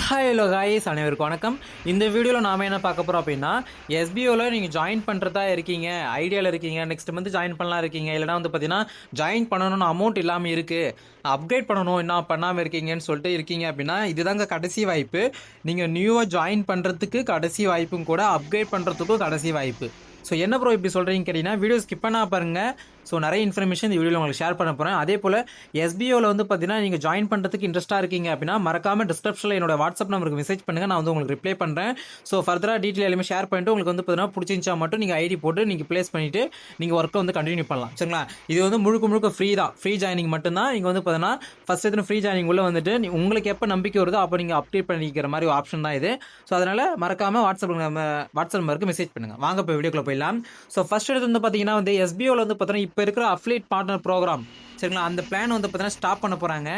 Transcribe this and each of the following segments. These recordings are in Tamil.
ஹலோ காய்ஸ், அனைவருக்கும் வணக்கம். இந்த வீடியோவில் நாம் என்ன பார்க்க போகிறோம் அப்படின்னா, எஸ்பிஓவில் நீங்கள் ஜாயின் பண்ணுறதா இருக்கீங்க, ஐடியாவில் இருக்கீங்க, நெக்ஸ்ட் மந்த் ஜாயின் பண்ணலாம் இருக்கீங்க, இல்லைனா வந்து பார்த்தீங்கன்னா ஜாயின் பண்ணணும்னு அமௌண்ட் இல்லாமல் இருக்குது, அப்கிரேட் பண்ணணும் என்ன பண்ணாமல் இருக்கீங்கன்னு சொல்லிட்டு இருக்கீங்க அப்படின்னா, இதுதாங்க கடைசி வாய்ப்பு. நீங்கள் நியூவாக ஜாயின் பண்ணுறதுக்கு கடைசி வாய்ப்பும் கூட, அப்கிரேட் பண்ணுறதுக்கும் கடைசி வாய்ப்பு. ஸோ என்ன ப்ரோ இப்படி சொல்கிறீங்க கேட்டிங்கன்னா, வீடியோ ஸ்கிப் பண்ணால் பாருங்கள். ஸோ நிறைய இன்ஃபர்மேஷன் இந்த வீடியோவில் உங்களுக்கு ஷேர் பண்ண போகிறேன். அதே போல் எஸ்பிஓவில் வந்து பார்த்தீங்கன்னா நீங்கள் ஜாயின் பண்ணுறதுக்கு இன்ட்ரெஸ்ட்டாக இருக்கீங்க அப்படின்னா மறக்காமல் டிஸ்கிரிப்ஷனில் என்னோட வாட்ஸ்அப் நம்பருக்கு மெசேஜ் பண்ணுங்கள், நான் வந்து உங்களுக்கு ரிப்ளை பண்ணுறேன். ஸோ ஃபர்தராக டீட்டெயில் எல்லாமே ஷேர் பண்ணிட்டு உங்களுக்கு வந்து பார்த்தீங்கன்னா பிடிச்சிருந்துச்சா மட்டும் நீங்கள் ஐடி போட்டு நீங்கள் ப்ளேஸ் பண்ணிவிட்டு நீங்கள் ஒர்க்கை வந்து கண்டினியூ பண்ணலாம். சரிங்களா? இது வந்து முழுக்க ஃப்ரீ தான், ஃப்ரீ ஜாயினிங் மட்டும்தான். நீங்கள் வந்து பார்த்தீங்கன்னா ஃபஸ்ட் எத்தனை ஃப்ரீ ஜாயினிங் உள்ளே வந்துட்டு உங்களுக்கு எப்போ நம்பிக்கை வருதோ அப்போ நீங்கள் அப்டேட் பண்ணிக்கிற மாதிரி ஒரு ஆப்ஷன் தான் இது. ஸோ அதனால் மறக்காமல் வாட்ஸ்அப் நம்பருக்கு மெசேஜ் பண்ணுங்கள். வாங்க இப்போ வீடியோக்குள்ளே போயிடலாம். ஸோ ஃபர்ஸ்ட் எடுத்து வந்து பார்த்தீங்கன்னா வந்து எஸ்பிஓவில் வந்து பார்த்தீங்கன்னா இப்போ இருக்கிற அஃபிலியேட் பார்ட்னர் ப்ரோக்ராம், சரிங்களா, அந்த பிளான் வந்து பார்த்தீங்கன்னா ஸ்டாப் பண்ண போகிறாங்க.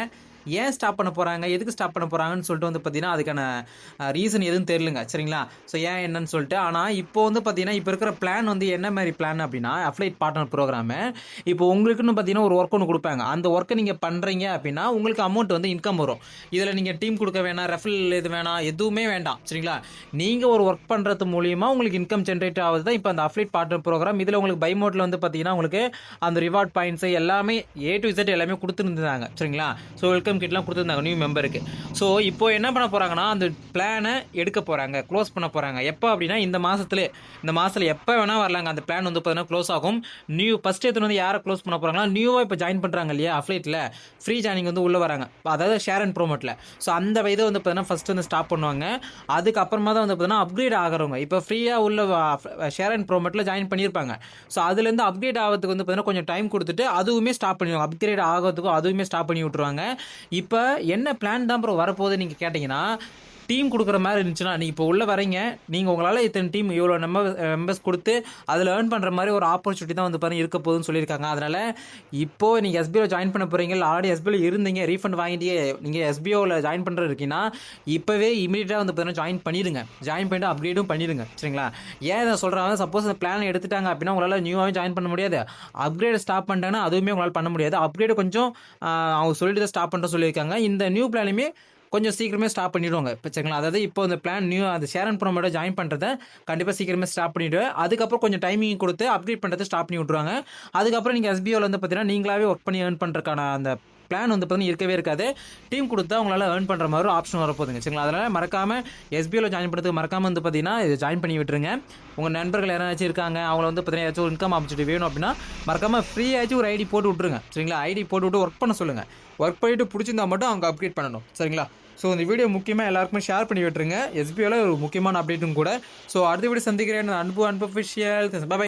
ஏன் ஸ்டாப் பண்ண போகிறாங்க, எதுக்கு ஸ்டாப் பண்ண போகிறாங்கன்னு சொல்லிட்டு வந்து பார்த்தீங்கன்னா அதுக்கான ரீசன் எதுவும் தெரியலங்க. சரிங்களா? ஸோ ஏன் என்னன்னு சொல்லிட்டு, ஆனால் இப்போ வந்து பார்த்தீங்கன்னா இப்போ இருக்கிற பிளான் வந்து என்ன மாதிரி பிளான் அப்படின்னா அஃபிலியேட் பார்ட்னர் ப்ரோக்ராமு. இப்போ உங்களுக்குன்னு பார்த்தீங்கன்னா ஒரு ஒர்க் ஒன்று கொடுப்பாங்க. அந்த ஒர்க்கை நீங்கள் பண்ணுறீங்க அப்படின்னா உங்களுக்கு அமௌண்ட் வந்து இன்கம் வரும். இதில் நீங்கள் டீம் கொடுக்க வேணாம், ரெஃபரல் இது வேணாம், எதுவுமே வேண்டாம். சரிங்களா? நீங்கள் ஒரு ஒர்க் பண்ணுறது மூலியமாக உங்களுக்கு இன்கம் ஜென்ரேட் ஆகுது தான் இப்போ அந்த அஃபிலியேட் பார்ட்னர் ப்ரோக்ராம். இதில் உங்களுக்கு பை மோட்டில் வந்து பார்த்தீங்கன்னா உங்களுக்கு அந்த ரிவார்ட் பாயிண்ட்ஸ் எல்லாமே A to Z எல்லாமே கொடுத்துருந்தாங்க. சரிங்களா? ஸோ வெல்கம் கிட்லாம் கொடுத்துருந்தாங்க நியூ மெம்பருக்கு. ஸோ இப்போ என்ன பண்ண போகிறாங்கன்னா அந்த பிளானை எடுக்க போகிறாங்க, க்ளோஸ் பண்ண போகிறாங்க. எப்போ அப்படின்னா இந்த மாதத்தில் எப்போ வேணால் வரலாங்க. அந்த பிளான் வந்து பார்த்தீங்கன்னா க்ளோஸ் ஆகும். நியூ ஃபஸ்ட் எடுத்து வந்து யாரை க்ளோஸ் பண்ண போகிறாங்கன்னா நியூவாக இப்போ ஜாயின் பண்ணுறாங்க இல்லையா அஃபிலியேட்டில், ஃப்ரீ ஜாயினிங் வந்து உள்ளே வராங்க, அதாவது ஷேர் அண்ட் ப்ரோமோட்டில். ஸோ அந்த இதை வந்து பார்த்தீங்கன்னா ஃபஸ்ட்டு வந்து ஸ்டாப் பண்ணுவாங்க. அதுக்கப்புறமா தான் வந்து பார்த்தீங்கன்னா அப்கிரேட் ஆகிறவங்க இப்போ ஃப்ரீயாக உள்ள ஷேர் அண்ட் ப்ரோமோட்டில் ஜாயின் பண்ணியிருப்பாங்க. ஸோ அதுலேருந்து அப்கிரேட் ஆகிறதுக்கு வந்து பார்த்தீங்கன்னா கொஞ்சம் டைம் கொடுத்துட்டு அதுவுமே ஸ்டாப் பண்ணிடுவாங்க. அப்கிரேட் ஆகிறதுக்கும் அதுவுமே ஸ்டாப் பண்ணி விட்ருவாங்க. இப்போ என்ன பிளான் தான் ப்ரோ வரப்போகுது நீங்கள் கேட்டிங்கன்னா, டீம் கொடுக்குற மாதிரி இருந்துச்சுன்னா நீங்கள் இப்போ உள்ளே வரீங்க, நீங்கள் உங்களால் இத்தனை டீம் இவ்வளோ மெம்பர்ஸ் கொடுத்து அதில் ஏர்ன் பண்ணுற மாதிரி ஒரு ஆப்பர்ச்சுனிட்டி தான் வந்து பாருங்கள் இருக்க போகுதுன்னு சொல்லியிருக்காங்க. அதனால் இப்போது நீங்கள் எஸ்பிஓவில் ஜாயின் பண்ண போகிறீங்க, ஆல்ரெடி எஸ்பிஓவில் இருந்தீங்க, ரீஃபண்ட் வாங்கிட்டு நீங்கள் எஸ்பிஓவில் ஜாயின் பண்ணுறது இருக்கீங்கன்னா இப்போவே இமீடியட்டாக வந்து பார்த்தீங்கன்னா ஜாயின் பண்ணிவிட்டு அப்கிரேடும் பண்ணிடுங்க. சரிங்களா? ஏன் இதை சொல்கிறாங்க, சப்போஸ் அந்த பிளான் எடுத்துட்டாங்க அப்படின்னா உங்களால் நியூவாகவே ஜாயின் பண்ண முடியாது, அப்கிரேட் ஸ்டாப் பண்ணிட்டாங்கன்னா அதுவுமே உங்களால் பண்ண முடியாது. அப்கிரேடு கொஞ்சம் அவங்க சொல்லிட்டு தான் ஸ்டாப் பண்ணுற சொல்லியிருக்காங்க. இந்த நியூ பிளானுமே கொஞ்சம் சீக்கிரமே ஸ்டாப் பண்ணிவிடுவாங்க. இப்போ சரிங்களா? அதாவது இப்போ இந்த பிளான் நியூ அந்த ஷேர் அண்ட் ப்ரோமோட ஜாயின் பண்ணுறதை கண்டிப்பாக சீக்கிரமே ஸ்டாப் பண்ணிவிடுவேன். அதுக்கப்புறம் கொஞ்சம் டைமிங் கொடுத்து அப்கிரேட் பண்ணுறதை ஸ்டாப் பண்ணி விட்ருவாங்க. அதுக்கப்புறம் நீங்கள் எஸ்பிஓவில் வந்து பார்த்தீங்கன்னா நீங்களாவே ஒர்க் பண்ணி ஏர்ன் பண்ணுறதுக்கான அந்த பிளான் வந்து பார்த்தீங்கன்னா இருக்கவே இருக்காது. டீம் கொடுத்தா உங்களால் ஏர்ன் பண்ணுற மாதிரி ஒரு ஆப்ஷன் வரப்போகுதுங்க. சரிங்களா? அதனால் மறக்காமல் எஸ்பிஓவில் ஜாயின் பண்ணுறதுக்கு மறக்காமல் வந்து பார்த்தீங்கன்னா இது ஜாயின் பண்ணி விட்டுருங்க. உங்கள் நண்பர்கள் யாராச்சும் இருக்காங்க, அவங்கள வந்து பார்த்தீங்கன்னா ஏதாச்சும் ஒரு இன்கம் ஆப்பர்ச்சுனிட்டி வேணும் அப்படின்னா மறக்காமல் ஃப்ரீயாச்சும் ஒரு ஐடி போட்டு விட்ருங்க. சரிங்களா? ஐடி போட்டு விட்டு ஒர்க் பண்ண சொல்லுங்கள். ஒர்க் பண்ணிவிட்டு பிடிச்சிருந்தா மட்டும் அவங்க அப்கிரேட் பண்ணணும். சரிங்களா? ஸோ இந்த வீடியோ முக்கியமாக எல்லாருக்குமே ஷேர் பண்ணி விட்டுருங்க. எஸ்பிஓவில் ஒரு முக்கியமான அப்டேட்டும் கூட. ஸோ அடுத்த வீடியோ சந்திக்கிறேன். அன்பு அஃபிஷியல். பாய்.